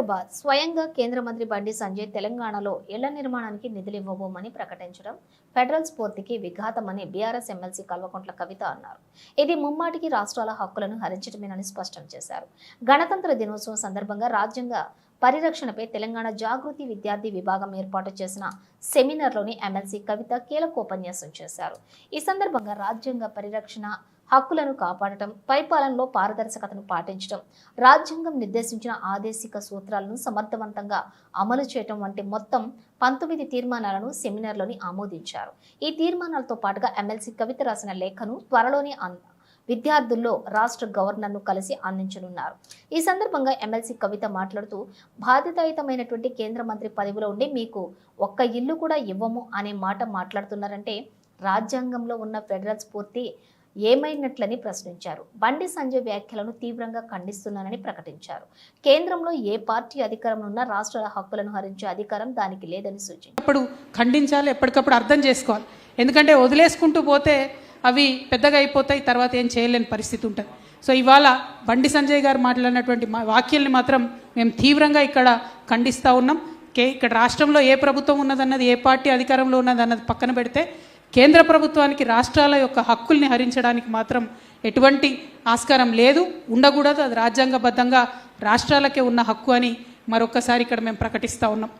హైదరాబాద్ స్వయంగా కేంద్ర మంత్రి బండి సంజయ్ తెలంగాణలో ఇళ్ల నిర్మాణానికి నిధులు ఇవ్వబోమని ప్రకటించడం ఫెడరల్ స్ఫూర్తికి విఘాతమని బీఆర్ఎస్ ఎమ్మెల్సీ కల్వకుంట్ల కవిత అన్నారు. ఇది ముమ్మాటికి రాష్ట్రాల హక్కులను హరించడమేనని స్పష్టం చేశారు. గణతంత్ర దినోత్సవం సందర్భంగా రాజ్యాంగ పరిరక్షణపై తెలంగాణ జాగృతి విద్యార్థి విభాగం ఏర్పాటు చేసిన సెమినార్లోని ఎమ్మెల్సీ కవిత కీలకోపన్యాసం చేశారు. ఈ సందర్భంగా రాజ్యాంగ పరిరక్షణ, హక్కులను కాపాడటం, పరిపాలనలో పారదర్శకతను పాటించడం, రాజ్యాంగం నిర్దేశించిన ఆదేశిక సూత్రాలను సమర్థవంతంగా అమలు చేయడం వంటి మొత్తం 19 తీర్మానాలను సెమినార్లోని ఆమోదించారు. ఈ తీర్మానాలతో పాటుగా ఎమ్మెల్సీ కవిత రాసిన లేఖను త్వరలోనే విద్యార్థుల్లో రాష్ట్ర గవర్నర్ను కలిసి అందించనున్నారు. ఈ సందర్భంగా ఎమ్మెల్సీ కవిత మాట్లాడుతూ, బాధ్యతాయుతమైనటువంటి కేంద్ర మంత్రి పదవిలో ఉండి మీకు ఒక్క ఇల్లు కూడా ఇవ్వము అనే మాట మాట్లాడుతున్నారంటే రాజ్యాంగంలో ఉన్న ఫెడరల్ స్ఫూర్తి ఏమైనట్లని ప్రశ్నించారు. బండి సంజయ్ వ్యాఖ్యలను తీవ్రంగా ఖండిస్తున్నానని ప్రకటించారు. కేంద్రంలో ఏ పార్టీ అధికారంలో ఉన్నా రాష్ట్రాల హక్కులను హరించే అధికారం దానికి లేదని సూచించారు. ఖండించాలి, ఎప్పటికప్పుడు అర్థం చేసుకోవాలి. ఎందుకంటే వదిలేసుకుంటూ పోతే అవి పెద్దగా అయిపోతాయి, తర్వాత ఏం చేయలేని పరిస్థితి ఉంటుంది. సో ఇవాళ బండి సంజయ్ గారు మాట్లాడినటువంటి వాక్యాల్ని మాత్రం మేము తీవ్రంగా ఇక్కడ ఖండిస్తూ ఉన్నాం. ఇక్కడ రాష్ట్రంలో ఏ ప్రభుత్వం ఉన్నదన్నది, ఏ పార్టీ అధికారంలో ఉన్నదన్నది పక్కన పెడితే కేంద్ర ప్రభుత్వానికి రాష్ట్రాల యొక్క హక్కుల్ని హరించడానికి మాత్రం ఎటువంటి ఆస్కారం లేదు, ఉండకూడదు. అది రాజ్యాంగబద్ధంగా రాష్ట్రాలకే ఉన్న హక్కు అని మరొకసారి ఇక్కడ మేము ప్రకటిస్తూ ఉన్నాం.